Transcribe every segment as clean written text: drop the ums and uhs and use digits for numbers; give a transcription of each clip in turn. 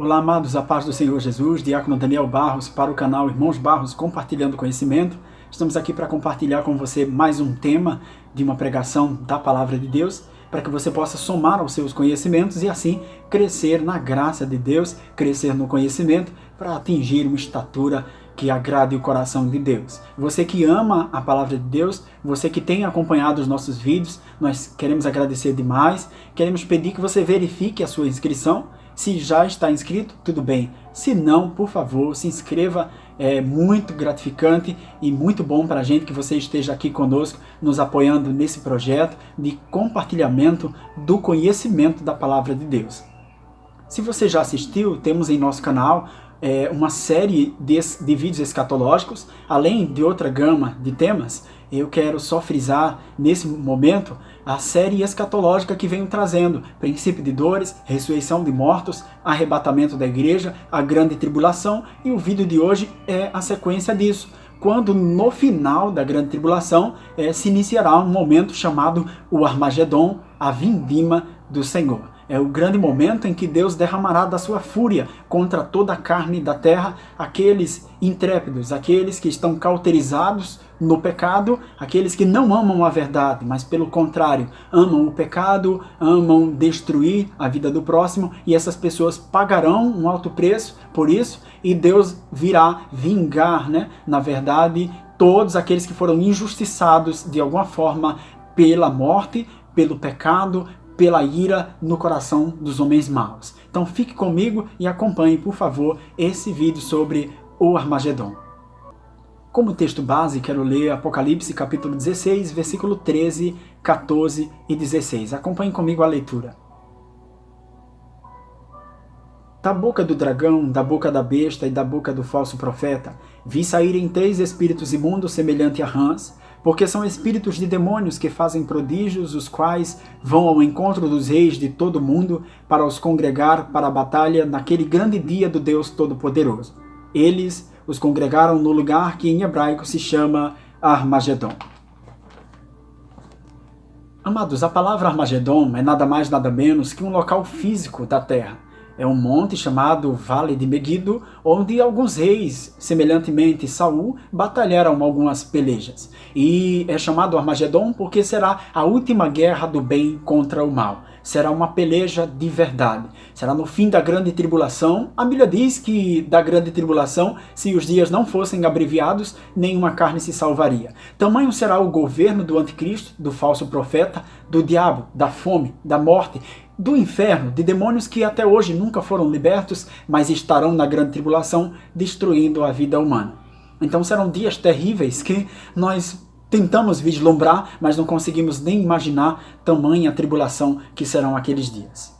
Olá, amados, a paz do Senhor Jesus, Diácono Daniel Barros, para o canal Irmãos Barros Compartilhando Conhecimento. Estamos aqui para compartilhar com você mais um tema de uma pregação da Palavra de Deus, para que você possa somar aos seus conhecimentos e assim crescer na graça de Deus, crescer no conhecimento, para atingir uma estatura que agrade o coração de Deus. Você que ama a Palavra de Deus, você que tem acompanhado os nossos vídeos, nós queremos agradecer demais, queremos pedir que você verifique a sua inscrição. Se já está inscrito, tudo bem. Se não, por favor, se inscreva. É muito gratificante e muito bom para a gente que você esteja aqui conosco, nos apoiando nesse projeto de compartilhamento do conhecimento da Palavra de Deus. Se você já assistiu, temos em nosso canal uma série de vídeos escatológicos, além de outra gama de temas. Eu quero só frisar nesse momento a série escatológica que venho trazendo: princípio de dores, ressurreição de mortos, arrebatamento da igreja, a grande tribulação, e o vídeo de hoje é a sequência disso, quando no final da grande tribulação se iniciará um momento chamado o Armagedon, a vindima do Senhor. É o grande momento em que Deus derramará da sua fúria contra toda a carne da terra, aqueles intrépidos, aqueles que estão cauterizados no pecado, aqueles que não amam a verdade, mas pelo contrário, amam o pecado, amam destruir a vida do próximo, e essas pessoas pagarão um alto preço por isso, e Deus virá vingar, na verdade, todos aqueles que foram injustiçados de alguma forma pela morte, pelo pecado, pela ira no coração dos homens maus. Então fique comigo e acompanhe, por favor, esse vídeo sobre o Armagedon. Como texto base, quero ler Apocalipse capítulo 16, versículo 13, 14 e 16. Acompanhe comigo a leitura. Da boca do dragão, da boca da besta e da boca do falso profeta, vi saírem 3 espíritos imundos semelhante a rãs, porque são espíritos de demônios que fazem prodígios, os quais vão ao encontro dos reis de todo o mundo para os congregar para a batalha naquele grande dia do Deus Todo-Poderoso. Eles os congregaram no lugar que em hebraico se chama Armagedon. Amados, a palavra Armagedon é nada mais nada menos que um local físico da terra. É um monte chamado Vale de Megido, onde alguns reis, semelhantemente Saul, batalharam algumas pelejas. E é chamado Armagedon porque será a última guerra do bem contra o mal. Será uma peleja de verdade. Será no fim da grande tribulação. A Bíblia diz que da grande tribulação, se os dias não fossem abreviados, nenhuma carne se salvaria. Tamanho será o governo do anticristo, do falso profeta, do diabo, da fome, da morte, do inferno, de demônios que até hoje nunca foram libertos, mas estarão na grande tribulação, destruindo a vida humana. Então serão dias terríveis que nós tentamos vislumbrar, mas não conseguimos nem imaginar tamanha tribulação que serão aqueles dias.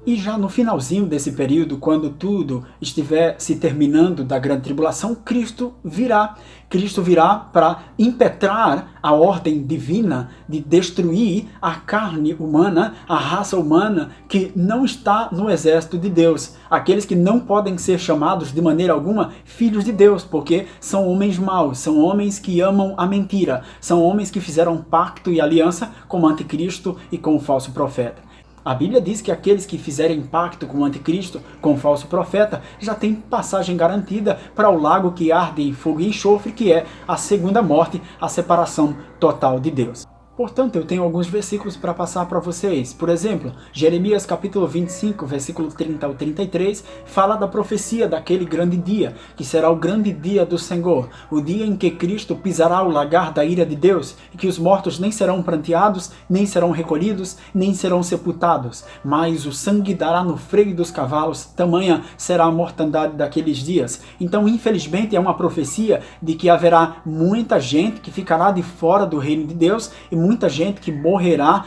E já no finalzinho desse período, quando tudo estiver se terminando da grande tribulação, Cristo virá. Cristo virá para impetrar a ordem divina de destruir a carne humana, a raça humana que não está no exército de Deus. Aqueles que não podem ser chamados de maneira alguma filhos de Deus, porque são homens maus, são homens que amam a mentira, são homens que fizeram pacto e aliança com o anticristo e com o falso profeta. A Bíblia diz que aqueles que fizerem pacto com o anticristo, com o falso profeta, já têm passagem garantida para o lago que arde em fogo e enxofre, que é a segunda morte, a separação total de Deus. Portanto, eu tenho alguns versículos para passar para vocês. Por exemplo, Jeremias capítulo 25, versículo 30 ao 33, fala da profecia daquele grande dia, que será o grande dia do Senhor, o dia em que Cristo pisará o lagar da ira de Deus, e que os mortos nem serão pranteados, nem serão recolhidos, nem serão sepultados, mas o sangue dará no freio dos cavalos, tamanha será a mortandade daqueles dias. Então, infelizmente, é uma profecia de que haverá muita gente que ficará de fora do reino de Deus, e muita gente que morrerá,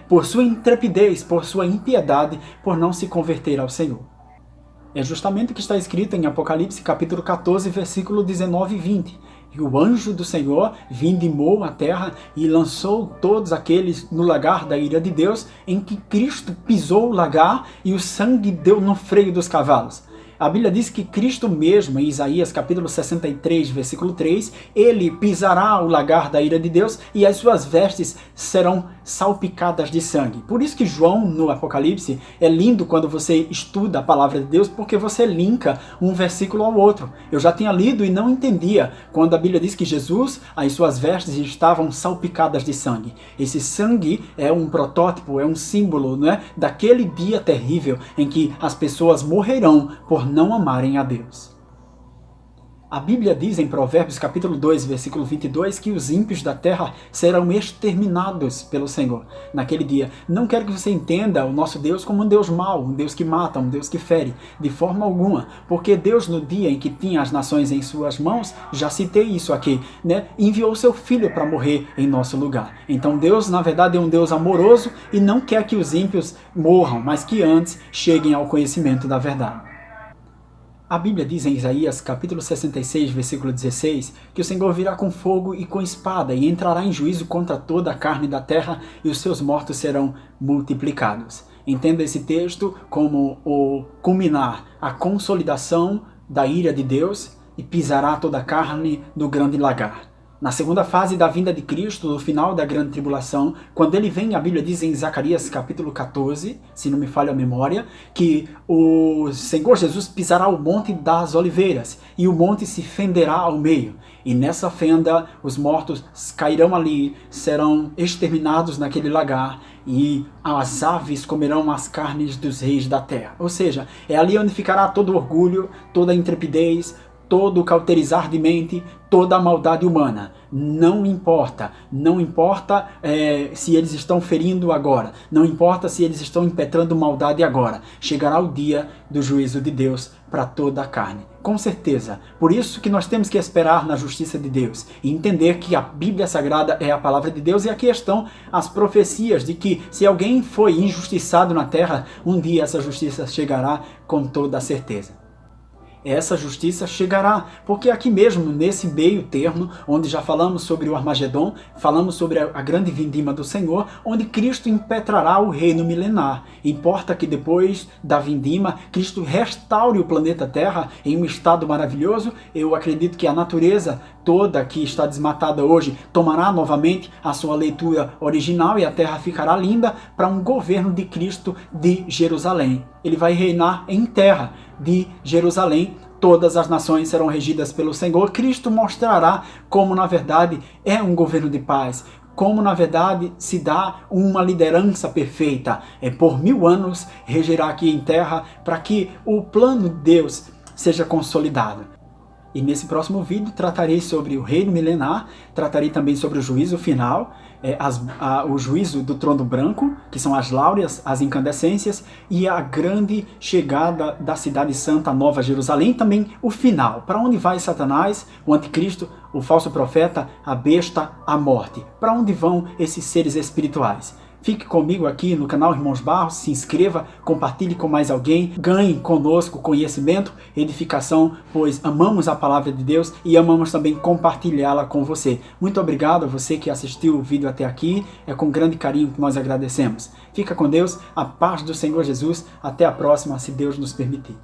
por sua intrepidez, por sua impiedade, por não se converter ao Senhor. É justamente o que está escrito em Apocalipse capítulo 14, versículo 19 e 20. E o anjo do Senhor vindimou a terra e lançou todos aqueles no lagar da ira de Deus, em que Cristo pisou o lagar e o sangue deu no freio dos cavalos. A Bíblia diz que Cristo mesmo, em Isaías capítulo 63, versículo 3, ele pisará o lagar da ira de Deus e as suas vestes serão salpicadas de sangue. Por isso que João, no Apocalipse, é lindo quando você estuda a palavra de Deus, porque você linka um versículo ao outro. Eu já tinha lido e não entendia quando a Bíblia diz que Jesus, as suas vestes estavam salpicadas de sangue. Esse sangue é um protótipo, é um símbolo, né, daquele dia terrível em que as pessoas morrerão por não amarem a Deus. A Bíblia diz em Provérbios capítulo 2, versículo 22, que os ímpios da terra serão exterminados pelo Senhor naquele dia. Não quero que você entenda o nosso Deus como um Deus mau, um Deus que mata, um Deus que fere, de forma alguma. Porque Deus, no dia em que tinha as nações em suas mãos, já citei isso aqui, né? Enviou seu Filho para morrer em nosso lugar. Então Deus, na verdade, é um Deus amoroso e não quer que os ímpios morram, mas que antes cheguem ao conhecimento da verdade. A Bíblia diz em Isaías capítulo 66, versículo 16, que o Senhor virá com fogo e com espada e entrará em juízo contra toda a carne da terra e os seus mortos serão multiplicados. Entenda esse texto como o culminar, a consolidação da ira de Deus e pisará toda a carne do grande lagar. Na segunda fase da vinda de Cristo, no final da grande tribulação, quando ele vem, a Bíblia diz em Zacarias capítulo 14, se não me falha a memória, que o Senhor Jesus pisará o monte das oliveiras e o monte se fenderá ao meio. E nessa fenda os mortos cairão ali, serão exterminados naquele lagar e as aves comerão as carnes dos reis da terra. Ou seja, é ali onde ficará todo o orgulho, toda a intrepidez, todo o cauterizar de mente, toda a maldade humana. Não importa se eles estão ferindo agora, não importa se eles estão impetrando maldade agora. Chegará o dia do juízo de Deus para toda a carne. Com certeza. Por isso que nós temos que esperar na justiça de Deus e entender que a Bíblia Sagrada é a palavra de Deus, e aqui estão as profecias de que se alguém foi injustiçado na terra, um dia essa justiça chegará com toda a certeza. Essa justiça chegará, porque aqui mesmo, nesse meio termo, onde já falamos sobre o Armagedon, falamos sobre a grande vindima do Senhor, onde Cristo impetrará o reino milenar. Importa que depois da vindima, Cristo restaure o planeta Terra em um estado maravilhoso. Eu acredito que a natureza toda que está desmatada hoje tomará novamente a sua leitura original e a Terra ficará linda para um governo de Cristo de Jerusalém. Ele vai reinar em terra de Jerusalém. Todas as nações serão regidas pelo Senhor. Cristo mostrará como, na verdade, é um governo de paz, como, na verdade, se dá uma liderança perfeita. Por 1000 anos regerá aqui em terra para que o plano de Deus seja consolidado. E nesse próximo vídeo tratarei sobre o reino milenar, tratarei também sobre o juízo final, o juízo do trono branco, que são as láureas, as incandescências, e a grande chegada da cidade santa, Nova Jerusalém, também o final. Para onde vai Satanás, o anticristo, o falso profeta, a besta, a morte? Para onde vão esses seres espirituais? Fique comigo aqui no canal Irmãos Barros, se inscreva, compartilhe com mais alguém, ganhe conosco conhecimento, edificação, pois amamos a palavra de Deus e amamos também compartilhá-la com você. Muito obrigado a você que assistiu o vídeo até aqui, é com grande carinho que nós agradecemos. Fica com Deus, a paz do Senhor Jesus, até a próxima, se Deus nos permitir.